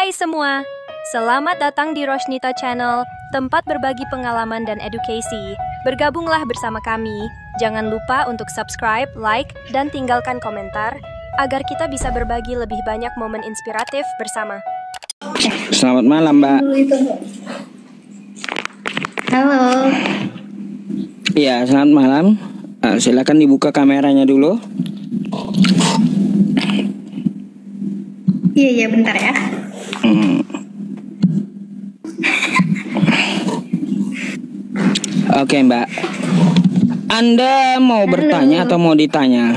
Hai semua, selamat datang di Rosnita Channel, tempat berbagi pengalaman dan edukasi. Bergabunglah bersama kami. Jangan lupa untuk subscribe, like, dan tinggalkan komentar, agar kita bisa berbagi lebih banyak momen inspiratif bersama. Selamat malam, Mbak. Halo. Iya, selamat malam. Silakan dibuka kameranya dulu. Iya, bentar ya. Oke, Mbak. Anda mau bertanya atau mau ditanya?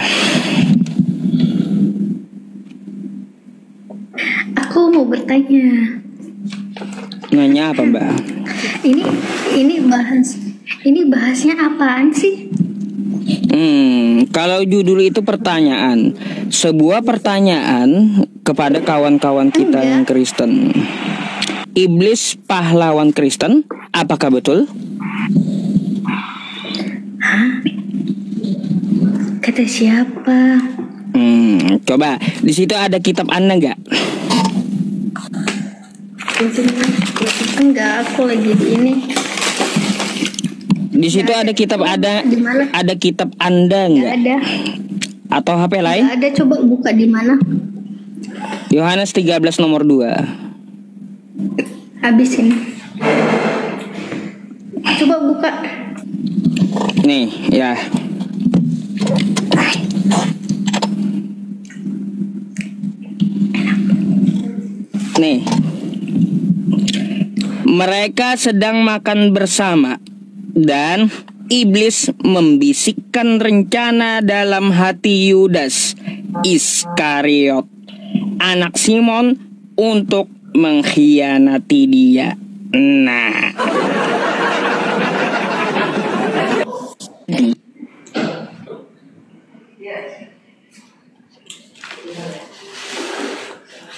Aku mau bertanya. Nanya apa, Mbak? Ini bahasnya apaan sih? Kalau judul itu pertanyaan, sebuah pertanyaan kepada kawan-kawan kita yang Kristen. Iblis pahlawan Kristen, apakah betul? Hah? Kata siapa? Coba di situ ada kitab Anda nggak? Enggak, aku lagi di ini. Di situ ada kitab ada kitab Anda nggak? Ada. Atau HP lain? Nggak ada, coba buka di mana? Yohanes 13 nomor 2. Habis ini. Coba buka. Nih, ya. Nih. Mereka sedang makan bersama dan iblis membisikkan rencana dalam hati Yudas Iskariot, anak Simon, untuk mengkhianati dia. Nah,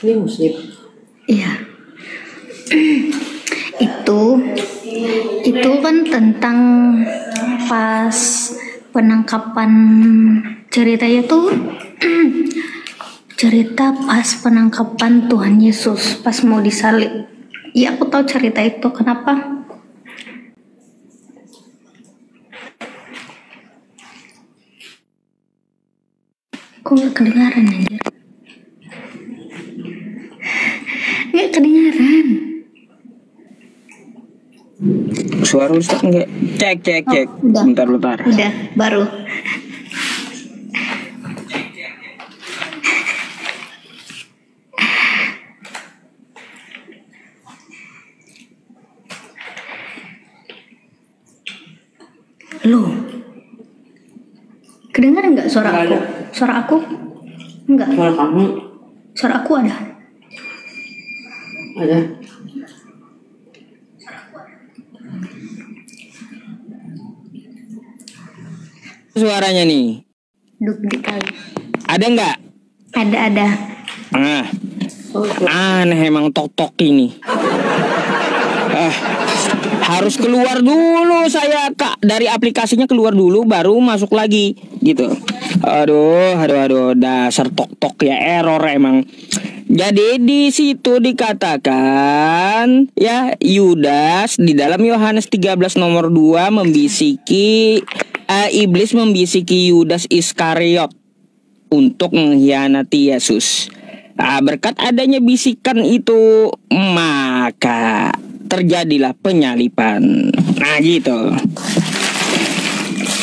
ini musik. Iya. Itu kan tentang pas penangkapan ceritanya tuh cerita pas penangkapan Tuhan Yesus pas mau disalib. Iya, aku tahu cerita itu. Kenapa? Kok nggak kedengaran anjir? Nggak kedengaran. suara Ustaz enggak? Cek. Udah. Bentar. Udah, baru. Loh, kedengaran nggak suara aku? Suara aku? Enggak. Suara kamu Suara aku ada. ada. Suaranya nih. Gede kali. Ada nggak? Ada. Aneh emang tok ini. Harus keluar dulu saya, Kak. Dari aplikasinya keluar dulu baru masuk lagi gitu. Aduh, dasar tok ya, error emang. Jadi di situ dikatakan ya, Yudas di dalam Yohanes 13 nomor 2 iblis membisiki Yudas Iskariot untuk mengkhianati Yesus. Berkat adanya bisikan itu, maka terjadilah penyalipan. Nah, gitu.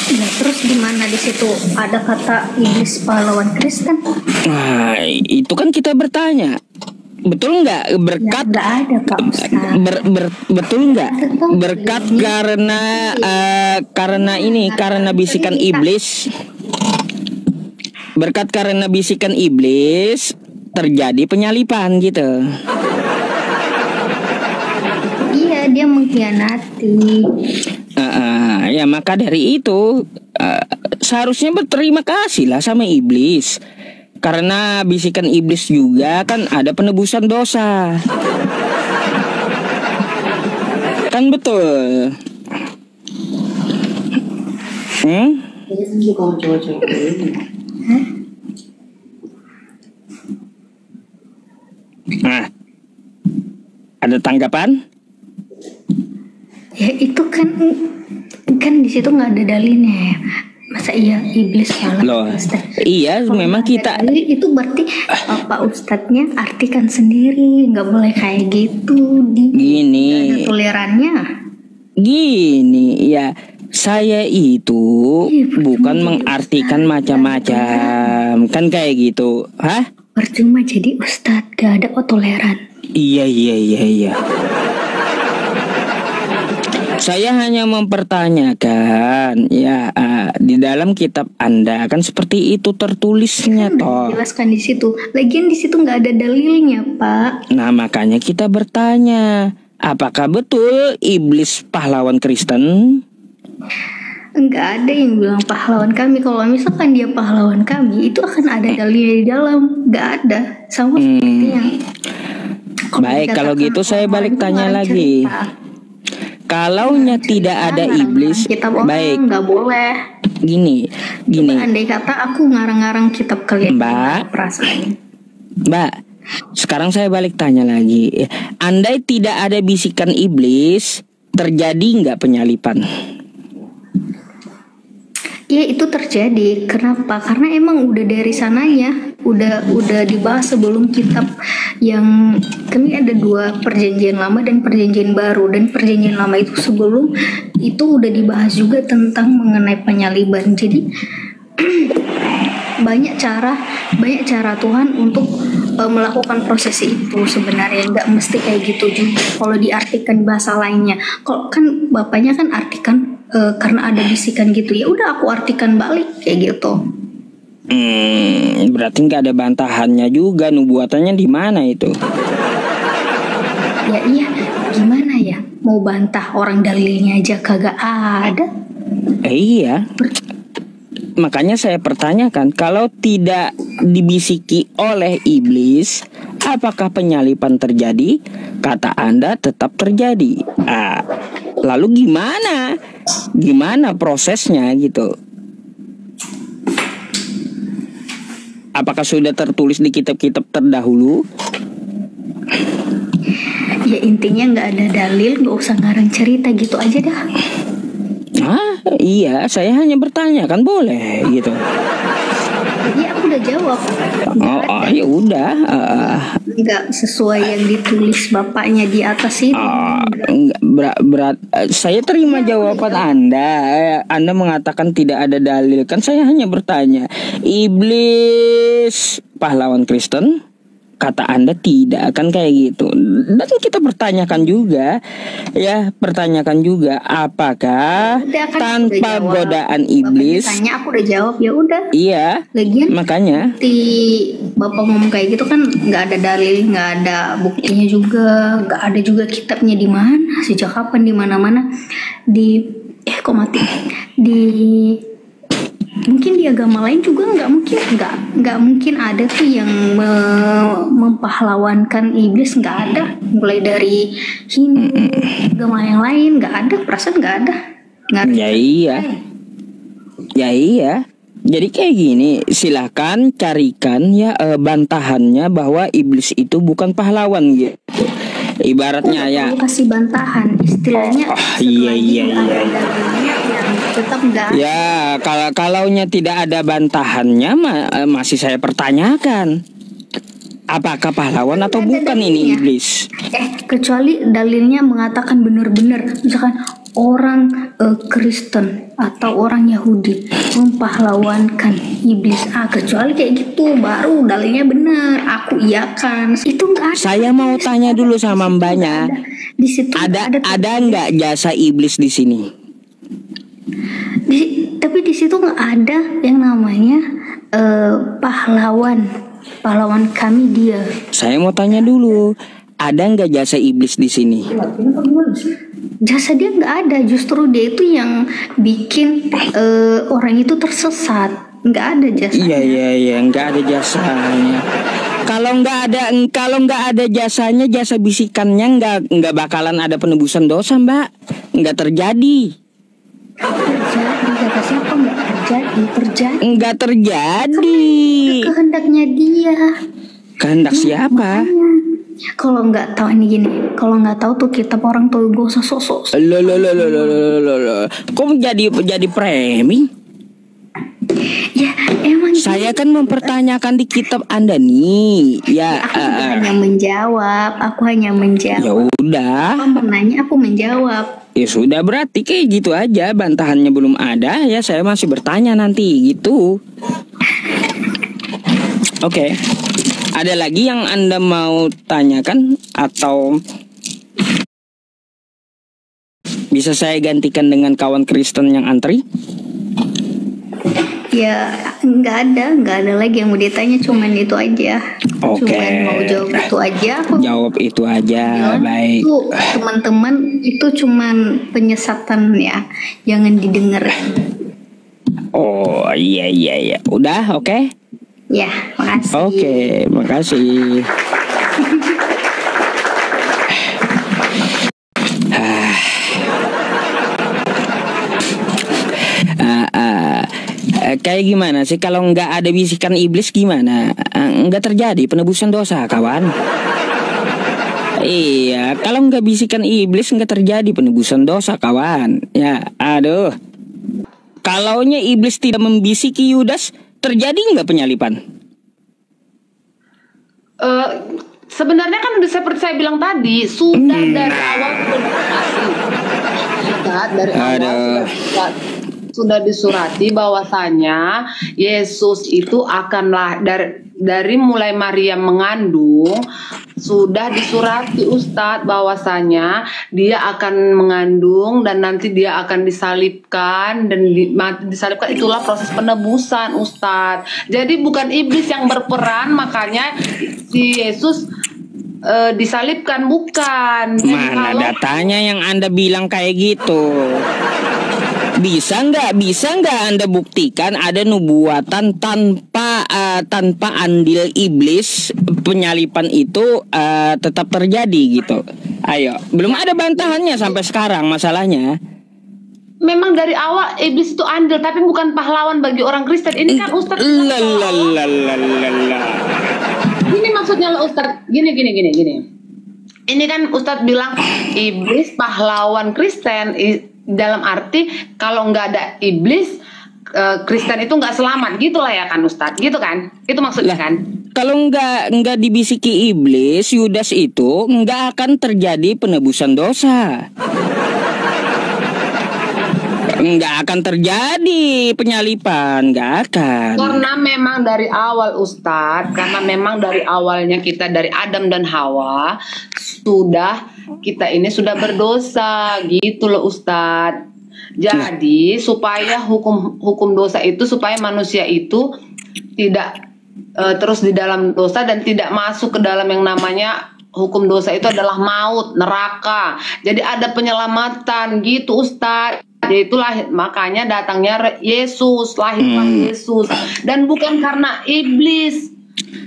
Nah, terus di mana di situ ada kata iblis pahlawan Kristen? Nah, itu kan kita bertanya. Betul nggak berkat? Nggak ada, Pak Ustaz. Betul nggak berkat karena bisikan iblis? Berkat karena bisikan iblis terjadi penyalipan gitu. Iya, dia mengkhianati. Ya maka dari itu seharusnya berterima kasih lah sama iblis. Karena bisikan iblis juga kan ada penebusan dosa. Kan betul. Ini bukan cowok-cowok ini. Nah, Ada tanggapan? Ya itu kan di situ nggak ada dalilnya ya. Masa iya iblis salah? Loh, iya Kalau memang nggak ada kita dalil, itu berarti Pak Ustadznya artikan sendiri, nggak boleh kayak gitu. Gini. Nggak ada tolerannya. Gini ya, saya itu Iya, percuma bukan jadi mengartikan ustadz, macam-macam, kan kayak gitu. Hah? Percuma jadi Ustadz, gak ada toleran. Iya. Saya hanya mempertanyakan ya, di dalam kitab Anda kan seperti itu tertulisnya toh. Jelaskan di situ. Lagian di situ nggak ada dalilnya, Pak. Nah, makanya kita bertanya, apakah betul iblis pahlawan Kristen? Nggak ada yang bilang pahlawan kami. Kalau misalkan dia pahlawan kami, itu akan ada dalilnya di dalam. Nggak ada. Sama seperti yang Baik, kalau gitu saya balik tanya lagi. Kalaunya tidak ada iblis, kitab orang baik. nggak boleh. Gini. Coba andai kata aku ngarang-ngarang kitab kalian, Mbak. perasaan. Mbak, sekarang saya balik tanya lagi. Andai tidak ada bisikan iblis, terjadi nggak penyalipan? Iya itu terjadi. Kenapa? Karena emang udah dari sananya, udah dibahas sebelum kitab yang kami ada 2 perjanjian lama dan perjanjian baru, dan perjanjian lama itu sebelum itu udah dibahas juga tentang mengenai penyaliban. Jadi banyak cara Tuhan untuk melakukan prosesi itu sebenarnya, nggak mesti kayak gitu juga kalau diartikan bahasa lainnya. Kalau kan bapaknya kan artikan karena ada bisikan gitu, ya udah aku artikan balik kayak gitu. Berarti nggak ada bantahannya juga, nubuatannya di mana itu? Ya iya, gimana ya? Mau bantah orang dalilnya aja kagak ada. Iya. Makanya saya pertanyakan, kalau tidak dibisiki oleh iblis, apakah penyalipan terjadi? Kata Anda tetap terjadi. Lalu gimana? Gimana prosesnya gitu? Apakah sudah tertulis di kitab-kitab terdahulu? Ya intinya nggak ada dalil, nggak usah ngarang cerita gitu aja dah. Iya, saya hanya bertanya, kan boleh gitu. Iya aku udah jawab. Ya udah. Nggak sesuai yang ditulis bapaknya di atas itu. Berat. Saya terima jawaban Anda. Anda mengatakan tidak ada dalil. Kan saya hanya bertanya, iblis pahlawan Kristen? Kata Anda tidak, kan kayak gitu. Dan kita pertanyakan juga, apakah tanpa godaan iblis? Tanya aku udah jawab, ya udah. Iya. Lagian makanya Bapak ngomong kayak gitu kan nggak ada dalil, nggak ada buktinya juga, nggak ada juga kitabnya di mana, sejak kapan, di mana-mana, mungkin di agama lain juga nggak mungkin ada tuh yang mempahlawankan iblis, nggak ada. Mulai dari Hindu, agama yang lain nggak ada, perasaan nggak ada. Ya iya. Jadi kayak gini, silahkan carikan ya bantahannya bahwa iblis itu bukan pahlawan gitu. Ibaratnya ya. Kasih bantahan, istilahnya. Iya. Tetap enggak. Ya, kalaunya tidak ada bantahannya masih saya pertanyakan. Apakah pahlawan atau bukan ini iblis? Kecuali dalilnya mengatakan benar-benar, misalkan orang Kristen atau orang Yahudi mempahlawankan iblis. Kecuali kayak gitu baru dalilnya benar, aku iyakan. Itu enggak ada. Saya mau tanya dulu sama mbaknya. Di situ ada enggak jasa iblis di sini? Tapi di situ nggak ada yang namanya pahlawan kami dia. Saya mau tanya dulu, ada nggak jasa iblis di sini? Jasa dia nggak ada, justru dia itu yang bikin orang itu tersesat. Nggak ada jasanya. Iya, nggak ada jasanya. Kalau nggak ada jasanya, jasa bisikannya nggak bakalan ada penebusan dosa, Mbak. Nggak terjadi. Terjadi, kata siapa nggak terjadi? Nggak terjadi. Kehendaknya dia. Kehendak siapa? Kalau nggak tahu ini gini, kalau nggak tahu tuh kitab orang tuh gue sosok. Loh. Kok jadi framing? Ya emang Saya kan mempertanyakan di kitab Anda nih. Ya, aku hanya menjawab. ya udah. Kamu menanya, aku menjawab. Ya sudah, berarti kayak gitu aja. Bantahannya belum ada. Ya saya masih bertanya nanti gitu. Oke. Ada lagi yang Anda mau tanyakan atau bisa saya gantikan dengan kawan Kristen yang antri? Ya nggak ada lagi yang mau ditanya, cuman itu aja. Oke. Cuman mau jawab itu aja. Aku Jawab itu aja. bilang, Baik. itu teman-teman itu cuman penyesatan ya, jangan didengar. Oh iya. Udah, oke. Ya, makasih. Oke, makasih. Kayak gimana sih kalau nggak ada bisikan iblis gimana? Nggak terjadi penebusan dosa, kawan. Iya, kalau nggak bisikan iblis nggak terjadi penebusan dosa, kawan. Ya, aduh. Kalaunya iblis tidak membisiki Yudas, terjadi nggak penyalipan? Sebenarnya kan udah seperti saya bilang tadi, sudah dari awal sudah disurati bahwasanya Yesus itu akanlah dari mulai Maria mengandung, sudah disurati Ustadz bahwasanya dia akan mengandung dan nanti dia akan disalibkan dan disalibkan, itulah proses penebusan Ustadz. Jadi bukan iblis yang berperan, makanya si Yesus disalibkan, bukan. Mana datanya yang Anda bilang kayak gitu? Bisa nggak Anda buktikan ada nubuatan tanpa andil iblis, penyalipan itu tetap terjadi gitu? Ayo, belum ada bantahannya sampai sekarang masalahnya. Memang dari awal iblis itu andil, tapi bukan pahlawan bagi orang Kristen. Ini kan Ustadz. Gini maksudnya lo Ustadz, gini. Ini kan Ustadz bilang iblis pahlawan Kristen. Dalam arti kalau nggak ada iblis, Kristen itu nggak selamat, gitulah ya kan Ustadz, gitu kan? Itu maksudnya kan? Kalau nggak dibisiki iblis, Yudas itu nggak akan terjadi penebusan dosa. Nggak akan terjadi penyalipan, nggak akan. Karena memang dari awal Ustadz, karena memang dari awalnya kita dari Adam dan Hawa kita ini sudah berdosa, gitu loh Ustadz. Jadi supaya hukum dosa itu, supaya manusia itu tidak terus di dalam dosa dan tidak masuk ke dalam yang namanya hukum dosa, itu adalah maut, neraka. Jadi ada penyelamatan gitu Ustadz. Itulah makanya datangnya Yesus, lahirlah Yesus, dan bukan karena iblis.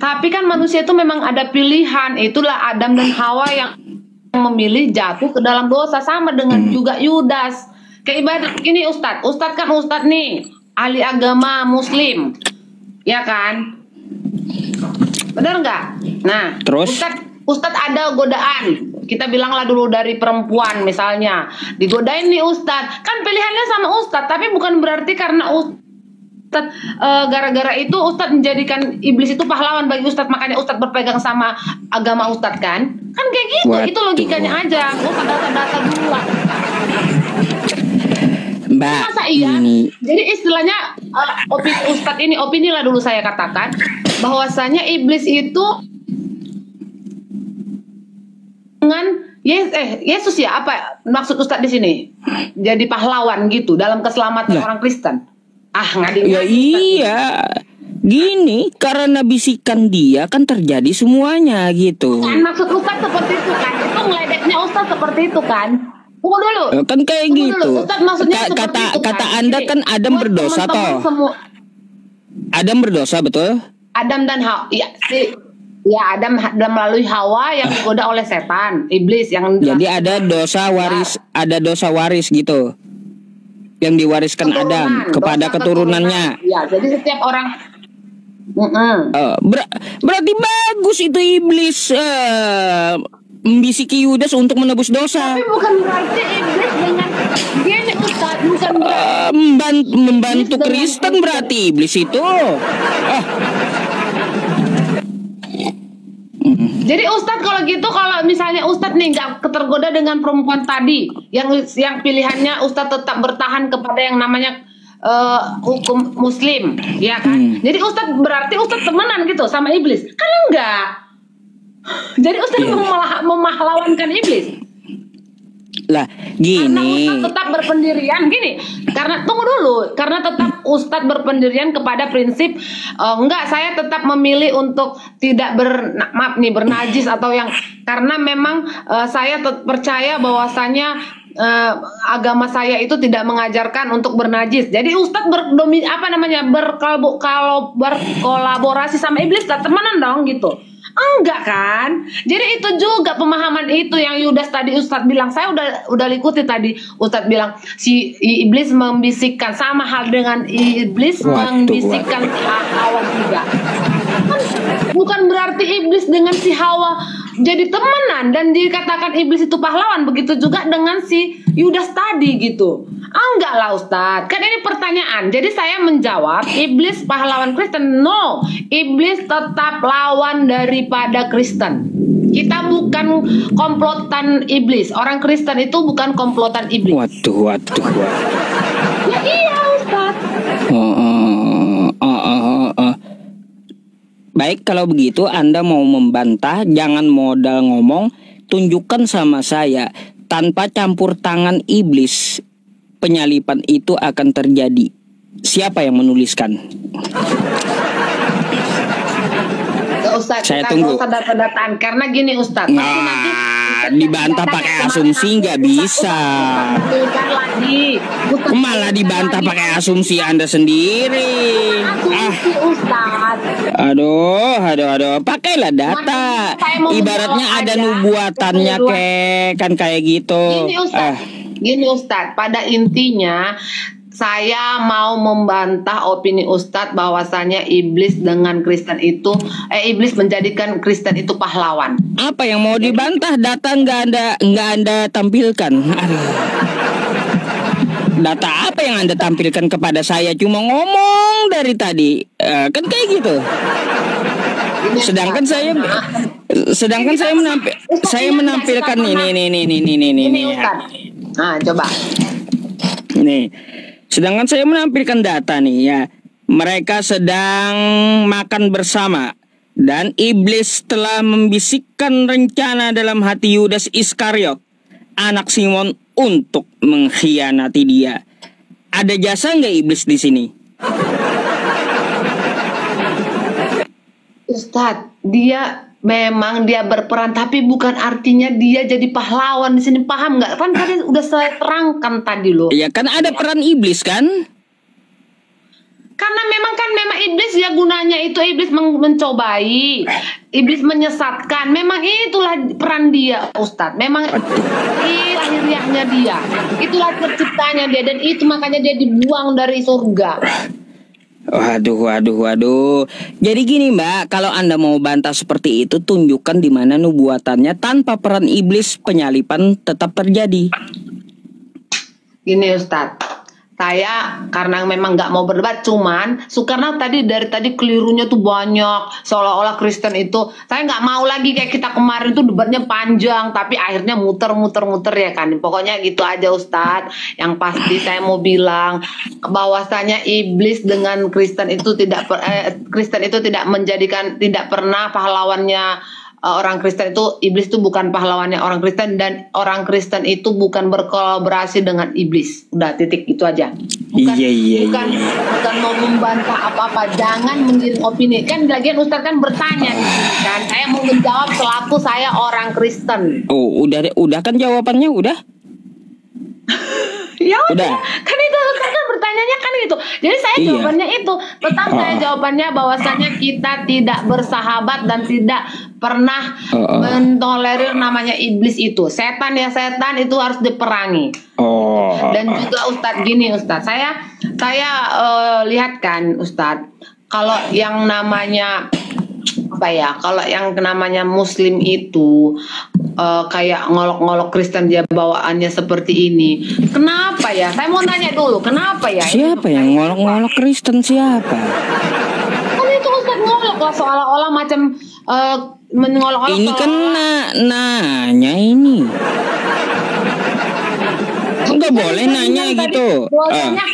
Tapi kan manusia itu memang ada pilihan. Itulah Adam dan Hawa yang memilih jatuh ke dalam dosa, sama dengan juga Yudas. Kayak ibarat gini Ustadz kan Ustadz nih ahli agama Muslim, ya kan? Benar nggak? Nah, terus Ustadz ada godaan, kita bilanglah dulu dari perempuan misalnya, digodain nih Ustadz, kan pilihannya sama Ustadz, tapi bukan berarti karena Ustadz gara-gara itu Ustadz menjadikan iblis itu pahlawan bagi Ustadz, makanya Ustadz berpegang sama agama Ustadz kan kayak gitu. Itu logikanya aja, Ustadz data-data dulu lah. Mbak, masa iya? Ini. Jadi istilahnya opini lah dulu saya katakan bahwasanya iblis itu dengan Yesus ya, apa maksud Ustadz di sini? Jadi pahlawan gitu dalam keselamatan orang Kristen. Ya iya. Gini, karena bisikan dia kan terjadi semuanya gitu. Kan maksud Ustadz seperti itu kan? Itu ngeledeknya Ustadz seperti itu kan? Tunggu dulu. Kan kayak gitu. Ustadz maksudnya kata Anda kan Adam berdosa toh. Adam berdosa betul? Adam dan Hawa. Ya Adam melalui Hawa yang digoda oleh setan, iblis yang. Jadi ada dosa waris gitu, yang diwariskan Adam kepada keturunannya. Ya, jadi setiap orang Berarti bagus itu iblis membisiki Yudas untuk menebus dosa. Tapi bukan berarti iblis dengan gini Ustaz, bukan berarti Membantu Kristen berarti iblis itu. Jadi Ustadz kalau gitu, kalau misalnya Ustadz nih nggak tergoda dengan perempuan tadi, yang pilihannya Ustadz tetap bertahan kepada yang namanya hukum Muslim, ya kan? Jadi Ustadz berarti Ustadz temenan gitu sama iblis? Kan enggak. Jadi Ustadz memahlawankan iblis. Lah Karena gini, Ustadz tetap berpendirian gini. Karena tunggu dulu, karena tetap Ustadz berpendirian kepada prinsip enggak, saya tetap memilih untuk tidak bernajis atau yang, karena memang saya percaya bahwasanya agama saya itu tidak mengajarkan untuk bernajis. Jadi Ustadz berkolaborasi sama iblis lah, temenan dong gitu. Enggak kan? Jadi itu juga pemahaman itu yang Yudas tadi Ustadz bilang. Saya udah ikuti tadi. Ustadz bilang si iblis membisikkan, sama hal dengan iblis membisikkan si Hawa juga. Bukan berarti iblis dengan si Hawa jadi temenan dan dikatakan iblis itu pahlawan. Begitu juga dengan si Yudas tadi gitu. Enggak lah Ustadz, kan ini pertanyaan. Jadi saya menjawab, iblis pahlawan Kristen? No, iblis tetap lawan daripada Kristen. Kita bukan komplotan iblis. Orang Kristen itu bukan komplotan iblis. waduh. Ya iya Ustadz. Baik, kalau begitu Anda mau membantah, jangan modal ngomong, tunjukkan sama saya. Tanpa campur tangan iblis, penyalipan itu akan terjadi. Siapa yang menuliskan? Ustadz, Saya kita tunggu. nggak usah data-dataan karena gini Ustadz. Pasti nanti Dibantah pakai asumsi nggak bisa. Malah dibantah pakai asumsi Anda sendiri. Asumsi Ustadz. Aduh. Pakailah data. Ibaratnya ada nubuatannya kan kayak gitu. Gini Ustadz, pada intinya saya mau membantah opini Ustadz bahwasannya iblis dengan Kristen itu, iblis menjadikan Kristen itu pahlawan. Apa yang mau dibantah? Data nggak anda tampilkan. Aduh. Data apa yang Anda tampilkan kepada saya? Cuma ngomong dari tadi, kan kayak gitu. Sedangkan saya menampilkan ini. Nah, coba. Nih. Sedangkan saya menampilkan data nih ya. Mereka sedang makan bersama dan iblis telah membisikkan rencana dalam hati Yudas Iskariot, anak Simon, untuk mengkhianati dia. Ada jasa nggak iblis di sini? Ustadz, dia memang dia berperan, tapi bukan artinya dia jadi pahlawan di sini, paham nggak? Kan tadi udah saya terangkan tadi loh. Ya kan ada peran iblis kan? Karena memang iblis ya gunanya itu iblis mencobai, iblis menyesatkan. Memang itulah peran dia, Ustadz. Memang lahiriahnya dia, itulah terciptanya dia, dan itu makanya dia dibuang dari surga. Waduh. Jadi gini Mbak, kalau Anda mau bantah seperti itu, tunjukkan di mana nubuatannya tanpa peran iblis, penyalipan tetap terjadi. Gini Ustadz, saya karena memang nggak mau berdebat, cuman karena dari tadi kelirunya tuh banyak, seolah-olah Kristen itu, saya nggak mau lagi kayak kita kemarin tuh debatnya panjang, tapi akhirnya muter ya kan. Pokoknya gitu aja Ustadz. Yang pasti saya mau bilang bahwasanya iblis dengan Kristen itu tidak pernah pahlawannya. Orang Kristen itu, iblis itu bukan pahlawannya orang Kristen, dan orang Kristen itu bukan berkolaborasi dengan iblis. Udah, titik, itu aja. Bukan mau membantah apa-apa. Jangan menggiring opini. Kan lagian Ustadz kan bertanya di sini kan. Saya mau menjawab selaku saya orang Kristen. Oh, udah kan jawabannya udah. Ya udah, kan itu kan bertanyanya kan gitu. Jadi saya jawabannya itu, tetap saya jawabannya bahwasanya kita tidak bersahabat dan tidak pernah mentolerir namanya iblis itu. Setan ya setan, itu harus diperangi. Dan juga Ustadz, gini Ustadz, saya lihat kan Ustadz, kalau yang namanya apa ya? Kalau yang namanya Muslim itu kayak ngolok-ngolok Kristen dia bawaannya seperti ini. Kenapa ya? Saya mau nanya dulu, kenapa ya? Siapa yang ngolok-ngolok Kristen, siapa? Kan itu Ustadz ngolok lah, seolah-olah macam mengolok-olok. Ini kan nanya ini. Enggak boleh nanya gitu. Bahwasanya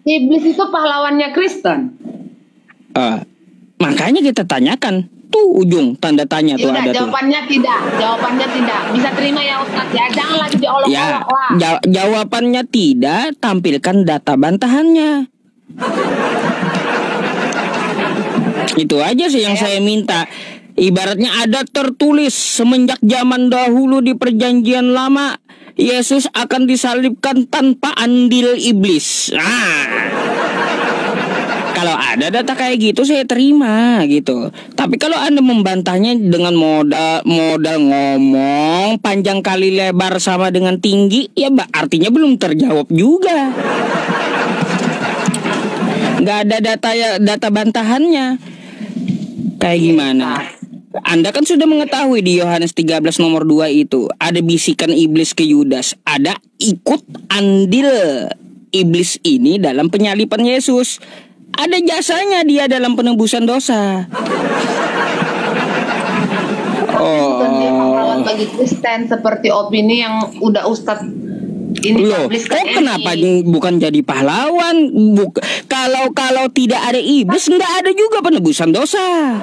iblis itu pahlawannya Kristen. Makanya kita tanyakan. Tuh ujung tanda tanya tuh Yaudah, ada tuh. jawabannya tidak. Bisa terima ya Ustadz ya. Jangan lagi diolok-olok Ya, lah. jawabannya tidak, tampilkan data bantahannya. Itu aja sih yang saya minta. Ibaratnya ada tertulis semenjak zaman dahulu di perjanjian lama, Yesus akan disalibkan tanpa andil iblis. Kalau ada data kayak gitu saya terima gitu. Tapi kalau Anda membantahnya dengan modal ngomong panjang kali lebar sama dengan tinggi, ya artinya belum terjawab juga. Nggak ada data bantahannya. Kayak gimana? Anda kan sudah mengetahui di Yohanes 13 nomor 2 itu ada bisikan iblis ke Yudas, ada ikut andil iblis ini dalam penyaliban Yesus. Ada jasanya dia dalam penebusan dosa. Bukan dia pahlawan bagi Kristen seperti opini yang udah Ustadz ini Loh, publiskan kenapa bukan jadi pahlawan? Kalau tidak ada iblis, nggak ada juga penebusan dosa.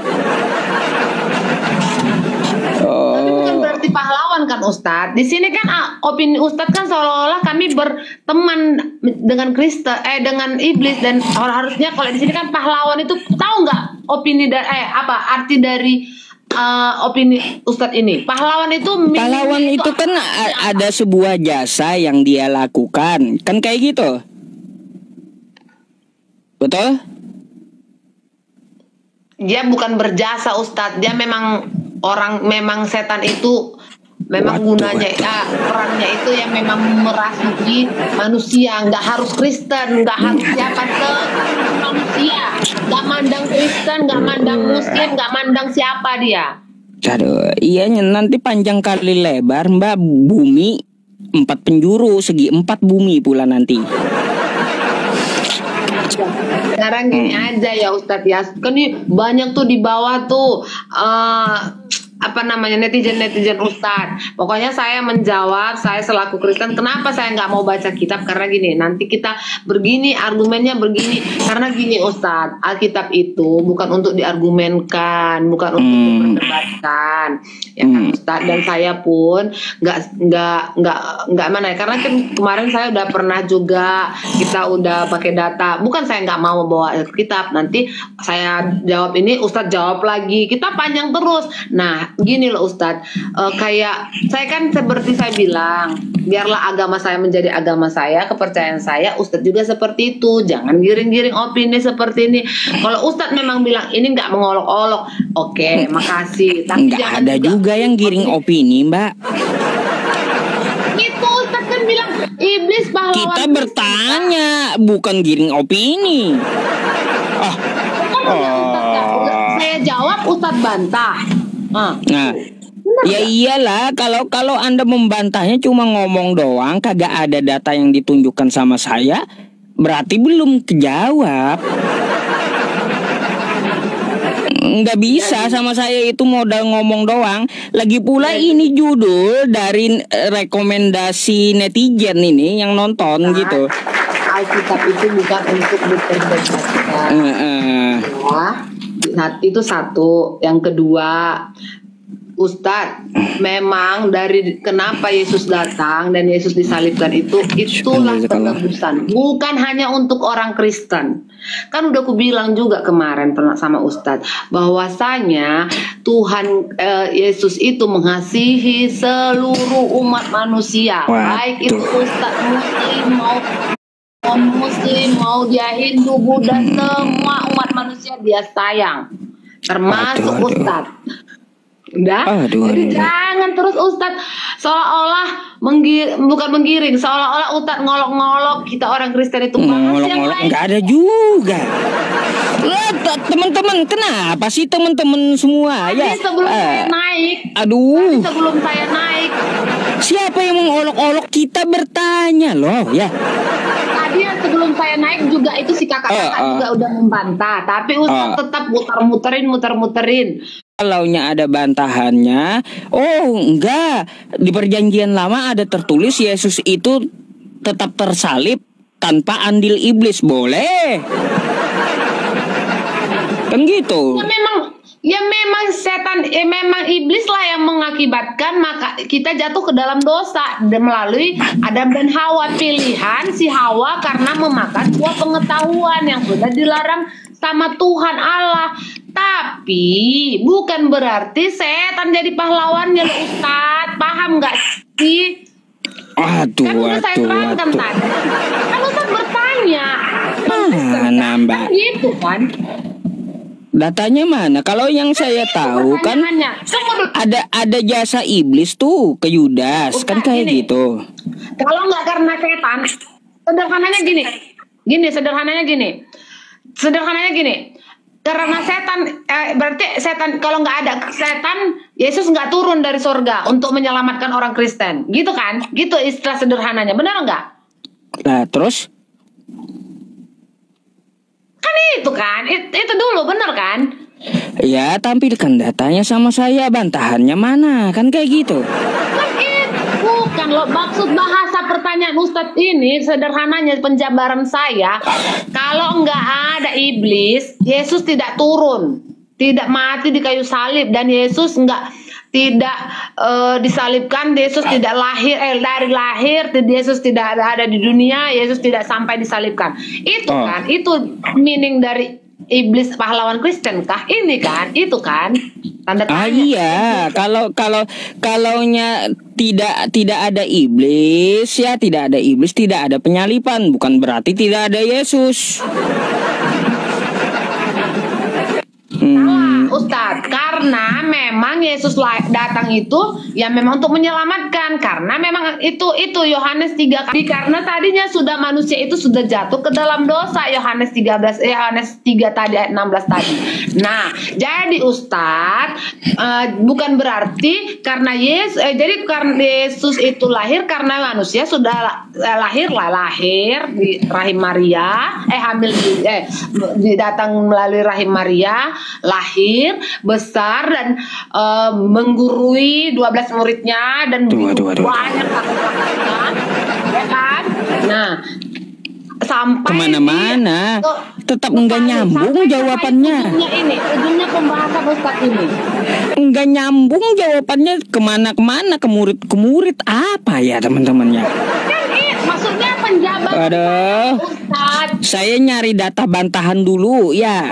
Tapi bukan berarti pahlawan kan Ustadz. Di sini kan opini Ustadz kan seolah-olah kami berteman dengan Kristen, dengan iblis, dan harusnya kalau di sini kan pahlawan itu tahu nggak opini dari apa arti dari opini Ustadz ini? Pahlawan itu kan ada sebuah jasa yang dia lakukan, kan kayak gitu, betul? Dia bukan berjasa Ustadz, dia memang setan itu memang gunanya perannya itu yang memang merasuki manusia. Nggak harus Kristen, nggak harus siapa, manusia. Nggak mandang Kristen, nggak mandang Muslim, nggak mandang siapa dia. Aduh, iya nanti panjang kali lebar Mbak, bumi 4 penjuru, segi 4 bumi pula nanti. Sekarang gini aja ya Ustadz ya, kan ini banyak tuh di bawah tuh netizen Ustadz. Pokoknya saya menjawab, saya selaku Kristen, kenapa saya nggak mau baca kitab? Karena gini, nanti kita argumennya begini. Karena gini Ustadz, Alkitab itu bukan untuk diargumenkan, bukan untuk diperdebatkan, ya kan Ustadz. Dan saya pun nggak mana ya, karena kan kemarin saya udah pernah juga, kita udah pakai data. Bukan saya nggak mau bawa kitab, nanti saya jawab ini, Ustadz jawab lagi, kita panjang terus. Nah gini loh Ustadz, kayak saya kan seperti saya bilang, biarlah agama saya menjadi agama saya, kepercayaan saya. Ustadz juga seperti itu, jangan giring-giring opini seperti ini. Kalau Ustadz memang bilang ini nggak mengolok-olok, oke, makasih. Tapi nggak ada juga yang giring opini Mbak. Itu Ustadz kan bilang iblis pahlawan. Kita bertanya, bukan giring opini. Saya jawab, Ustadz bantah. Nah, ya iyalah, kalau Anda membantahnya cuma ngomong doang, kagak ada data yang ditunjukkan sama saya, berarti belum kejawab. Nggak bisa sama saya, itu modal ngomong doang. Lagi pula ini judul dari rekomendasi netizen ini yang nonton gitu. Alkitab itu bukan untuk diperdebatkan. Itu satu. Yang kedua, Ustadz, memang dari kenapa Yesus datang dan Yesus disalibkan itulah penebusan. Bukan hanya untuk orang Kristen. Kan udah aku bilang juga kemarin sama Ustadz, bahwasanya Tuhan Yesus itu mengasihi seluruh umat manusia. Baik itu Ustadz Muslim mau dia Hindu, Buddha, semua umat manusia dia sayang, termasuk Ustadz. Udah. Jadi jangan terus Ustadz seolah-olah bukan menggiring, seolah-olah Ustadz ngolok-ngolok kita orang Kristen itu bahas yang lain. Nggak ada juga. Teman-teman, kenapa sih teman-teman semua ya? Sebelum saya naik. Aduh. Sebelum saya naik. Siapa yang mengolok-olok, kita bertanya loh ya. Tadi sebelum saya naik juga itu si kakak-kakak juga udah membantah, tapi Ustadz tetap muter-muterin. Kalaunya ada bantahannya, oh enggak, di perjanjian lama ada tertulis Yesus itu tetap tersalib tanpa andil iblis, boleh. Kan gitu. Ya memang setan, memang iblis lah yang mengakibatkan maka kita jatuh ke dalam dosa melalui Adam dan Hawa. Pilihan si Hawa karena memakan buah pengetahuan yang sudah dilarang sama Tuhan Allah. Tapi bukan berarti setan jadi pahlawannya loh Ustadz. Paham nggak sih? Kan udah saya terangkan tadi. Kan Ustadz bertanya. Mbak. Kan gitu kan? Datanya mana? Kalau yang saya tahu kan ada jasa iblis tuh ke Yudas. Ustaz, kan kayak gini, gitu. Kalau nggak karena setan, sederhananya gini. Karena setan, berarti setan, kalau nggak ada setan, Yesus nggak turun dari surga untuk menyelamatkan orang Kristen, gitu kan? Gitu istilah sederhananya, benar nggak? Nah terus? Kan itu kan, itu dulu, benar kan? Ya, tampilkan datanya sama saya, bantahannya mana? Kan kayak gitu. Bukan loh, maksud bahasa pertanyaan Ustadz ini sederhananya penjabaran saya, kalau nggak ada iblis, Yesus tidak turun, tidak mati di kayu salib, dan Yesus tidak disalibkan, Yesus tidak lahir dari lahir, Yesus tidak ada di dunia, Yesus tidak sampai disalibkan. Itu kan, itu meaning dari iblis pahlawan Kristen kah? Ini kan, itu kan tanda tanya. Iya, kalaunya tidak ada iblis, ya tidak ada iblis, tidak ada penyalipan, bukan berarti tidak ada Yesus. Salah Ustadz, karena memang Yesus datang itu ya memang untuk menyelamatkan, karena memang itu Yohanes 3, karena tadinya sudah manusia itu sudah jatuh ke dalam dosa, Yohanes 3 tadi ayat 16 tadi. Nah, jadi Ustadz bukan berarti karena Yesus itu lahir karena manusia sudah lahir di rahim Maria, datang melalui rahim Maria, lahir, besar, dan menggurui 12 muridnya, dan banyak ya kan? Nah, sampai kemana-mana tetap enggak nyambung jawabannya. Ujungnya pembahasan Ustadz ini enggak nyambung jawabannya, kemana-kemana, ke murid apa ya teman-temannya. Kan maksudnya penjabaran Ustadz. Saya nyari data bantahan dulu ya.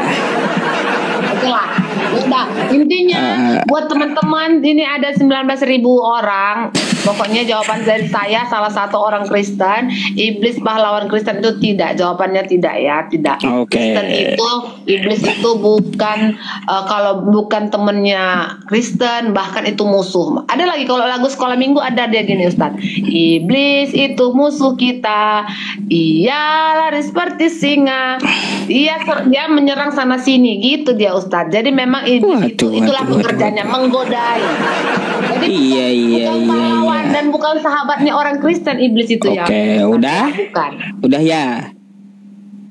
Udah, intinya buat teman-teman ini ada 19.000 orang. Pokoknya jawaban dari saya, salah satu orang Kristen, iblis pahlawan Kristen itu tidak. Jawabannya tidak ya, tidak. Kristen itu, iblis itu bukan kalau bukan temennya Kristen, bahkan itu musuh. Ada lagi kalau lagu sekolah minggu ada dia gini Ustadz. Iblis itu musuh kita, ia lari seperti singa, dia menyerang sana sini, gitu dia Ustadz. Jadi memang itulah pekerjaannya, menggodai. Jadi bukan dan bukan sahabatnya orang Kristen, iblis itu ya. Udah. Bukan. Udah ya.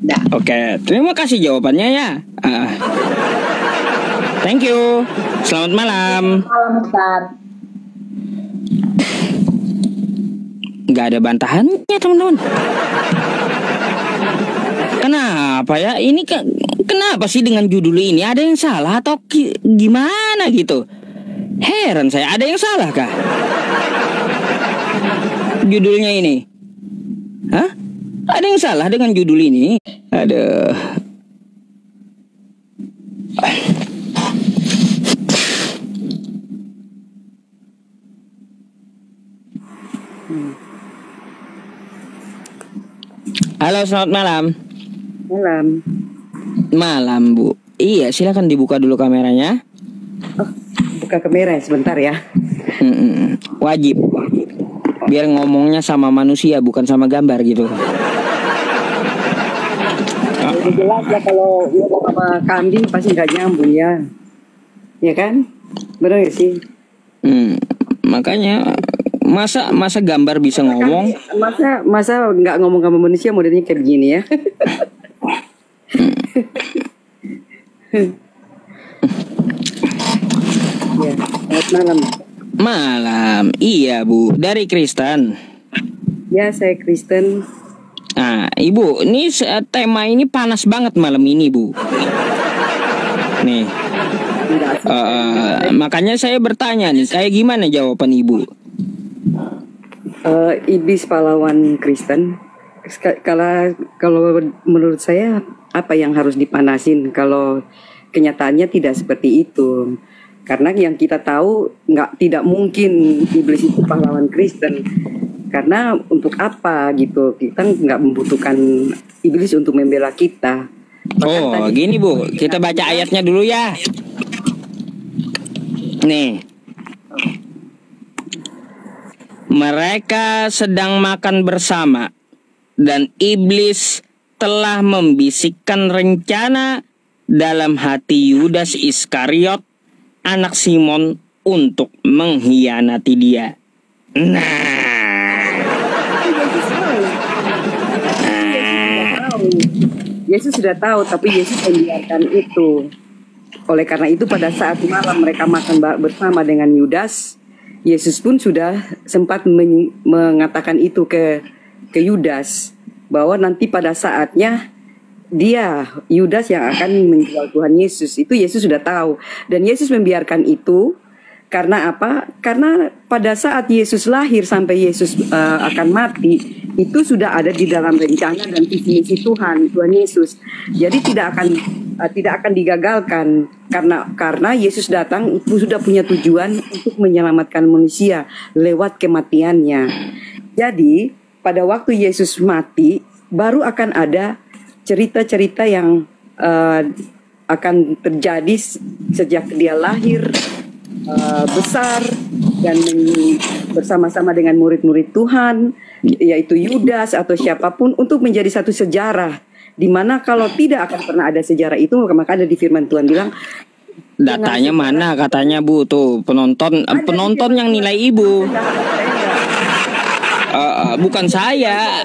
Udah. Oke, terima kasih jawabannya ya. Thank you. Selamat malam. Malam Ustaz. Nggak ada bantahannya teman-teman. Kenapa ya? Ini kenapa sih dengan judul ini? Ada yang salah atau gimana gitu? Heran saya, ada yang salah kah? Judulnya ini? Hah? Ada yang salah dengan judul ini? Aduh. Halo, selamat malam. Malam, Bu. Iya, silakan dibuka dulu kameranya. buka masuk ke kamera sebentar ya. Wajib. Biar ngomongnya sama manusia bukan sama gambar gitu. Udah jelas ya kalau ngomong sama kambing pasti nggak nyambung ya. Ya kan? Benar gak sih? Makanya masa gambar bisa ngomong? Masa nggak ngomong sama manusia modelnya kayak begini ya? Ya, selamat malam. Malam, iya Bu, dari Kristen. Ya, saya Kristen. Nah, Ibu, ini tema ini panas banget malam ini Bu. Nih, makanya saya bertanya nih, kayak gimana jawaban Ibu? Iblis pahlawan Kristen. Kalau menurut saya apa yang harus dipanasin? Kalau kenyataannya tidak seperti itu. Karena yang kita tahu tidak mungkin iblis itu pahlawan Kristen. Karena untuk apa gitu? Kita nggak membutuhkan iblis untuk membela kita. Oh, gini Bu, kita baca ayatnya dulu ya. Nih. Mereka sedang makan bersama dan iblis telah membisikkan rencana dalam hati Yudas Iskariot, anak Simon, untuk mengkhianati dia. Yesus sudah tahu, tapi Yesus membiarkan itu. Oleh karena itu pada saat malam mereka makan bersama dengan Yudas, Yesus pun sudah sempat mengatakan itu ke Yudas, bahwa nanti pada saatnya dia, Yudas, yang akan menjual Tuhan Yesus. Itu Yesus sudah tahu. Dan Yesus membiarkan itu karena apa? Karena pada saat Yesus lahir sampai Yesus akan mati, itu sudah ada di dalam rencana dan visi misi Tuhan Yesus. Jadi tidak akan digagalkan karena Yesus datang itu sudah punya tujuan untuk menyelamatkan manusia lewat kematiannya. Jadi pada waktu Yesus mati baru akan ada cerita-cerita yang akan terjadi sejak dia lahir, besar, dan bersama-sama dengan murid-murid Tuhan, yaitu Yudas atau siapapun, untuk menjadi satu sejarah. Dimana kalau tidak akan pernah ada sejarah itu, maka ada di firman Tuhan bilang, datanya mana katanya Bu, tuh penonton yang nilai Ibu. Bukan saya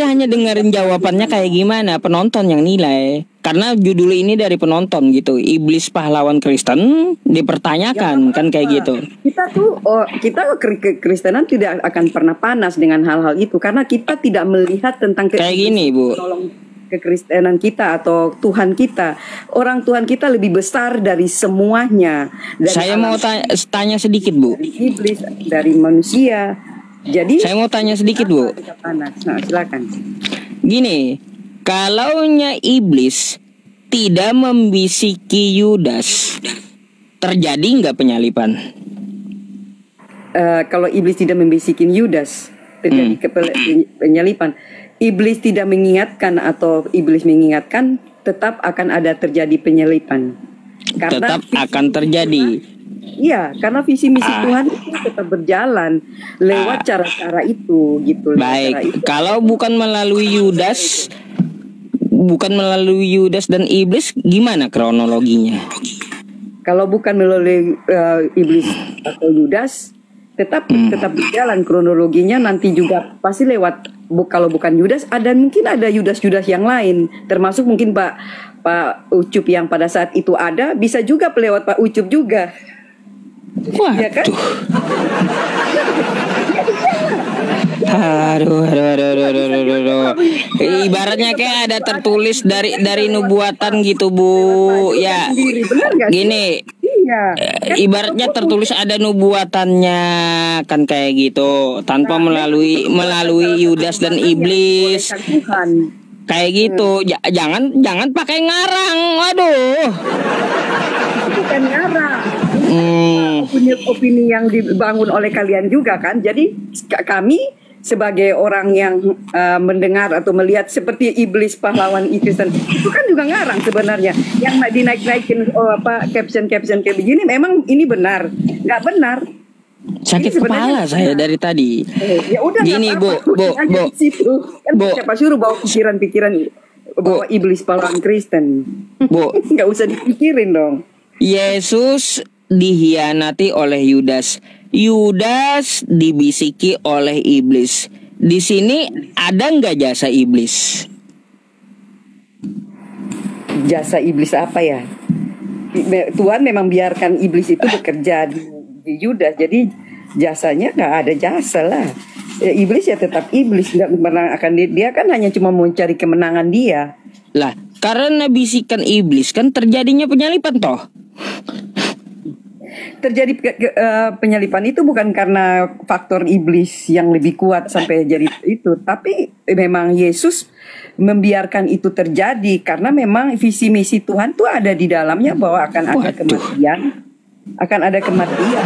hanya dengerin jawabannya kayak gimana, penonton yang nilai. Karena judul ini dari penonton gitu, iblis pahlawan Kristen dipertanyakan ya, kan kayak gitu. Kita kekristenan tidak akan pernah panas dengan hal-hal itu karena kita tidak melihat tentang kayak gini Bu, kekristenan kita atau Tuhan kita. Orang Tuhan kita lebih besar dari semuanya. Saya mau tanya sedikit Bu. Dari iblis, dari manusia. Jadi saya mau tanya sedikit Bu. Nah, silakan. Gini, kalaunya iblis tidak membisiki Yudas, terjadi nggak penyalipan? Kalau iblis tidak membisikin Yudas, terjadi penyalipan. Iblis tidak mengingatkan atau iblis mengingatkan, tetap akan ada terjadi penyalipan. Tetap akan terjadi. Iya, karena visi misi Tuhan itu tetap berjalan lewat cara-cara itu, gitu. Baik, kalau bukan melalui Yudas dan iblis, gimana kronologinya? Kalau bukan melalui iblis atau Yudas, tetap berjalan kronologinya. Nanti juga pasti lewat. Kalau bukan Yudas, mungkin ada Yudas yang lain, termasuk mungkin Pak Ucup yang pada saat itu ada, bisa juga lewat Pak Ucup juga. Waduh. Ya kan? Aduh. Ibaratnya kayak ada tertulis dari nubuatan gitu Bu. Ya. Gini. Ibaratnya tertulis ada nubuatannya kan kayak gitu, tanpa melalui Yudas dan iblis. Kayak gitu. Jangan pakai ngarang. Waduh. Bukan ngarang. Opini yang dibangun oleh kalian juga kan. Jadi kami sebagai orang yang mendengar atau melihat seperti iblis pahlawan Kristen itu kan juga ngarang sebenarnya. Yang dinaik-naikin caption kayak begini memang ini benar, nggak benar. Sakit kepala saya dari tadi. Ya udah gini Bu. Kan Bu. siapa suruh bawa pikiran-pikiran bawa iblis pahlawan Kristen. Bu, Nggak usah dipikirin dong. Yesus dihianati oleh Yudas. Yudas dibisiki oleh iblis. Di sini ada nggak jasa iblis? Jasa iblis apa ya? Tuhan memang biarkan iblis itu bekerja di Yudas. Jadi jasanya nggak ada jasa lah. Iblis ya tetap iblis, nggak pernah akan dia kan hanya cuma mau cari kemenangan dia. Lah, karena bisikan iblis kan terjadinya penyalipan toh. Terjadi penyalipan itu bukan karena faktor iblis yang lebih kuat sampai jadi itu, tapi memang Yesus membiarkan itu terjadi karena memang visi misi Tuhan tuh ada di dalamnya bahwa akan ada kematian,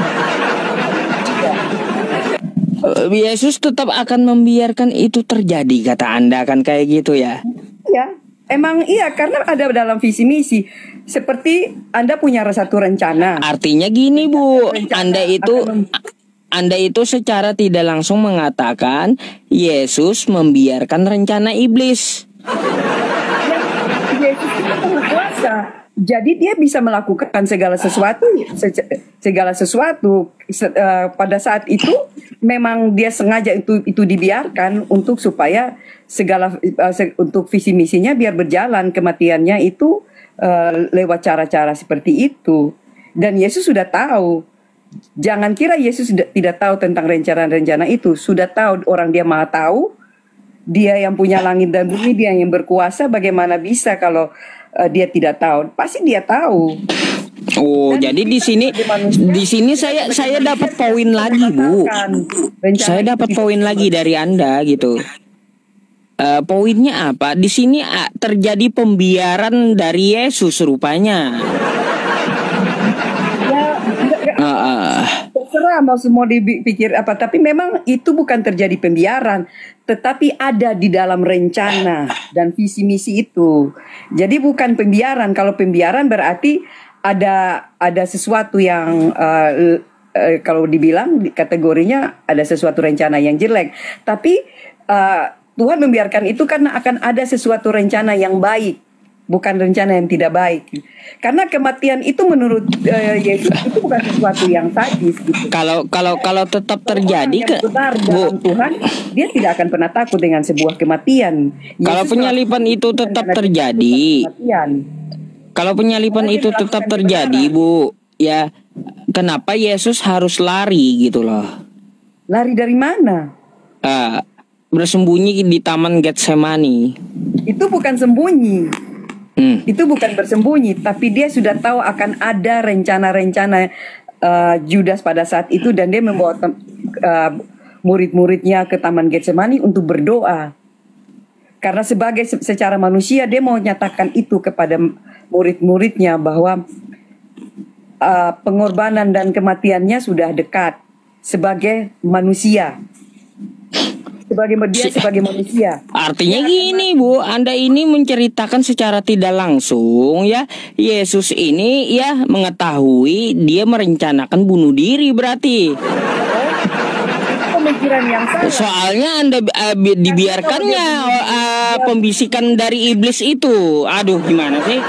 Yesus tetap akan membiarkan itu terjadi, kata Anda kan kayak gitu ya? Iya, emang iya karena ada dalam visi misi. Seperti Anda punya satu rencana. Artinya gini Bu, Anda itu secara tidak langsung mengatakan Yesus membiarkan rencana iblis. Yesus itu penguasa. Jadi dia bisa melakukan segala sesuatu pada saat itu memang dia sengaja itu dibiarkan untuk supaya untuk visi misinya biar berjalan, kematiannya itu lewat cara-cara seperti itu. Dan Yesus sudah tahu. Jangan kira Yesus tidak tahu tentang rencana-rencana itu. Sudah tahu, orang dia maha tahu. Dia yang punya langit dan bumi, dia yang berkuasa. Bagaimana bisa kalau dia tidak tahu? Pasti dia tahu. Oh, dan jadi di sini saya dapat poin lagi, Bu. Saya dapat poin lagi dari Anda gitu. Poinnya apa? Di sini terjadi pembiaran dari Yesus rupanya. Terserah mau dipikir apa, tapi memang itu bukan terjadi pembiaran, tetapi ada di dalam rencana dan visi misi itu. Jadi bukan pembiaran. Kalau pembiaran berarti ada sesuatu yang kalau dibilang kategorinya ada sesuatu rencana yang jelek. Tapi Tuhan membiarkan itu karena akan ada sesuatu rencana yang baik, bukan rencana yang tidak baik. Karena kematian itu menurut Yesus itu bukan sesuatu yang sadis gitu. Kalau tetap terjadi dalam Tuhan, dia tidak akan pernah takut dengan sebuah kematian. Kalau penyalipan itu tetap terjadi, kalau penyalipan itu tetap terjadi, Bu, ya kenapa Yesus harus lari gitu loh? Lari dari mana? Bersembunyi di Taman Getsemani. Itu bukan sembunyi. Itu bukan bersembunyi, tapi dia sudah tahu akan ada rencana-rencana Judas pada saat itu, dan dia membawa murid-muridnya ke Taman Getsemani untuk berdoa. Karena secara manusia dia mau nyatakan itu kepada murid-muridnya bahwa pengorbanan dan kematiannya sudah dekat sebagai manusia. Sebagai manusia. Artinya gini, Bu, Anda ini menceritakan secara tidak langsung ya, Yesus ini ya mengetahui dia merencanakan bunuh diri berarti. Pemikiran yang salah. Soalnya Anda dibiarkannya pembisikan dari iblis itu. Aduh, gimana sih?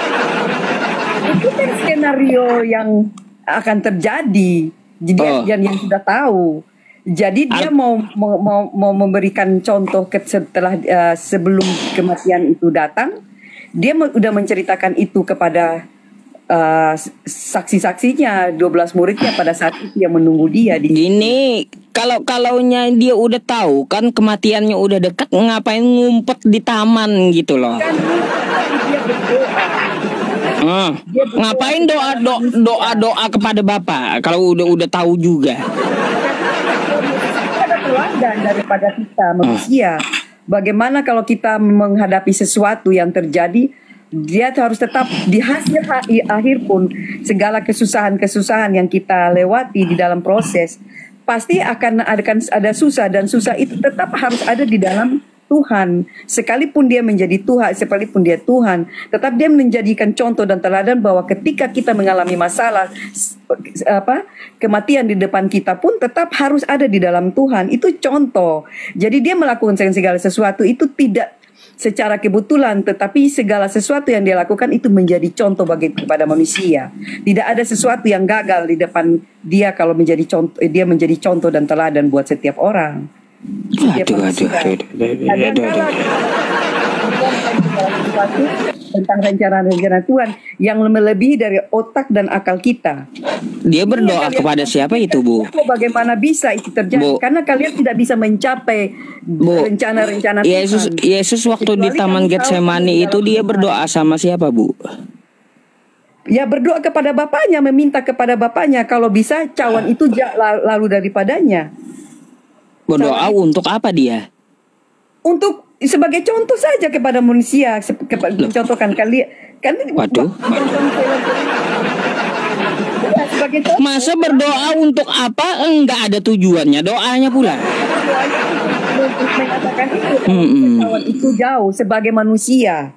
Itu kan skenario yang akan terjadi. Jadi yang sudah tahu. Jadi dia mau memberikan contoh setelah sebelum kematian itu datang, dia udah menceritakan itu kepada saksi-saksinya, 12 muridnya pada saat itu yang menunggu dia di gini. Kalaunya dia udah tahu kan kematiannya udah dekat, ngapain ngumpet di taman gitu loh? Kan dia berdoa. Ngapain doa kepada Bapa kalau udah tahu juga? teladan daripada kita manusia. Bagaimana kalau kita menghadapi sesuatu yang terjadi, dia harus tetap di hasil akhir pun segala kesusahan-kesusahan yang kita lewati di dalam proses, pasti akan ada susah, dan susah itu tetap harus ada di dalam Tuhan. Sekalipun dia menjadi Tuhan, sekalipun dia Tuhan, tetap dia menjadikan contoh dan teladan bahwa ketika kita mengalami masalah, kematian di depan kita pun tetap harus ada di dalam Tuhan. Itu contoh. Jadi dia melakukan segala sesuatu itu tidak secara kebetulan, tetapi segala sesuatu yang dia lakukan itu menjadi contoh kepada manusia. Tidak ada sesuatu yang gagal di depan dia kalau menjadi contoh, dia menjadi contoh dan teladan buat setiap orang. Tentang rencana-rencana Tuhan yang melebihi dari otak dan akal kita. Dia berdoa kepada siapa itu, Bu? Bagaimana bisa itu terjadi? Bu, karena kalian tidak bisa mencapai rencana-rencana Tuhan. Yesus waktu di Taman Getsemani itu dia berdoa sama siapa, Bu? Ya, berdoa kepada Bapaknya, meminta kepada Bapaknya kalau bisa cawan itu lalu daripadanya. Berdoa untuk apa dia? Untuk sebagai contoh saja kepada manusia, mencontohkan kalian kan. Waduh. Masa berdoa untuk apa? Enggak ada tujuannya doanya pula. Mengatakan itu jauh sebagai manusia.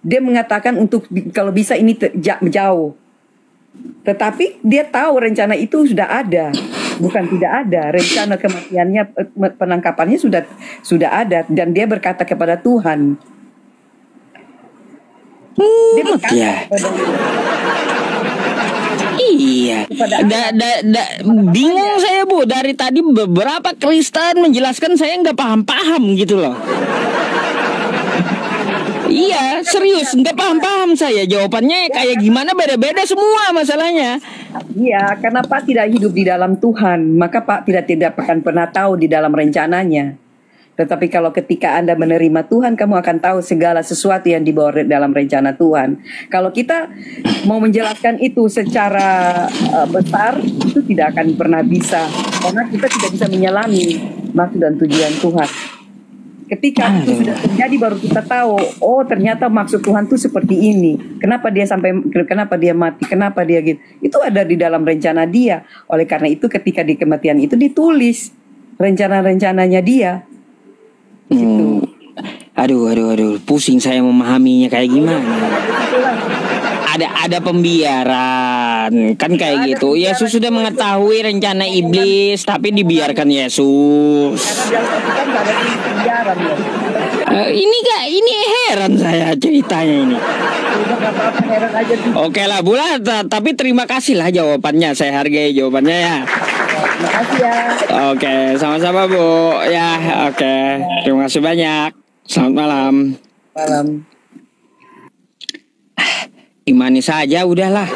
Dia mengatakan untuk kalau bisa ini jauh. Tetapi dia tahu rencana itu sudah ada, bukan tidak ada. Rencana kematiannya, penangkapannya sudah ada, dan dia berkata kepada Tuhan. Dia berkata kepada Iya. Bingung saya, Bu. Dari tadi beberapa Kristen menjelaskan saya nggak paham-paham gitu loh. Iya, serius, nggak paham-paham saya. Jawabannya kayak gimana beda-beda semua masalahnya. Iya, karena Pak tidak hidup di dalam Tuhan, maka Pak tidak akan pernah tahu di dalam rencananya. Tetapi kalau ketika Anda menerima Tuhan, kamu akan tahu segala sesuatu yang dibawa dalam rencana Tuhan. Kalau kita mau menjelaskan itu secara besar, itu tidak akan pernah bisa, karena kita tidak bisa menyelami maksud dan tujuan Tuhan. Ketika itu sudah terjadi baru kita tahu, oh ternyata maksud Tuhan itu seperti ini. Kenapa dia mati, kenapa dia gitu. Itu ada di dalam rencana dia. Oleh karena itu ketika di kematian itu ditulis rencana-rencananya dia. Gitu. Aduh, pusing saya memahaminya kayak gimana. Ada pembiaran kan kayak gitu. Yesus sudah mengetahui rencana iblis, tapi dibiarkan Yesus. Ini heran saya ceritanya ini. Oke lah, Bu lah, tapi terima kasih lah jawabannya. Saya hargai jawabannya ya. Terima kasih ya. Oke, sama-sama Bu. Ya, oke. Terima kasih banyak. Selamat malam. Malam. Imani saja udahlah.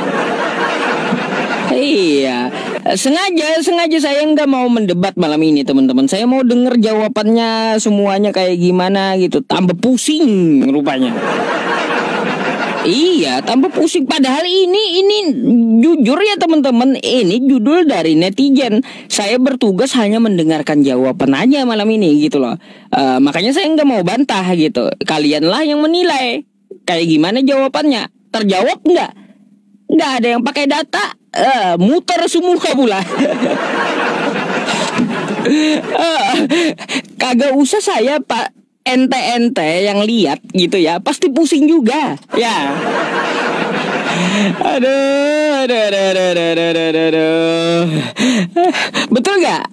Iya, sengaja saya nggak mau mendebat malam ini teman-teman. Saya mau denger jawabannya semuanya kayak gimana gitu. Tambah pusing rupanya. Iya, tambah pusing. Padahal ini jujur ya teman-teman. Ini judul dari netizen. Saya bertugas hanya mendengarkan jawaban aja malam ini gitu loh. Makanya saya nggak mau bantah gitu. Kalianlah yang menilai kayak gimana jawabannya. Terjawab nggak? Nggak ada yang pakai data, muter semua pula. Kagak usah saya Pak, ente yang lihat gitu ya, pasti pusing juga ya. Aduh. Betul gak?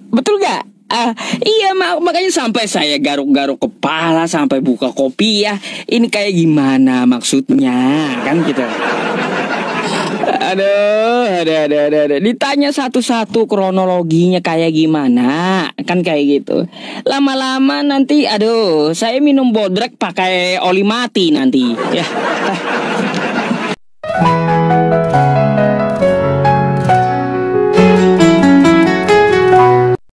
Iya, makanya sampai saya garuk-garuk kepala, sampai buka kopi ya. Ini kayak gimana maksudnya kan gitu. Aduh. Ditanya satu-satu kronologinya kayak gimana kan kayak gitu. Lama-lama nanti saya minum bodrek pakai oli mati nanti ya.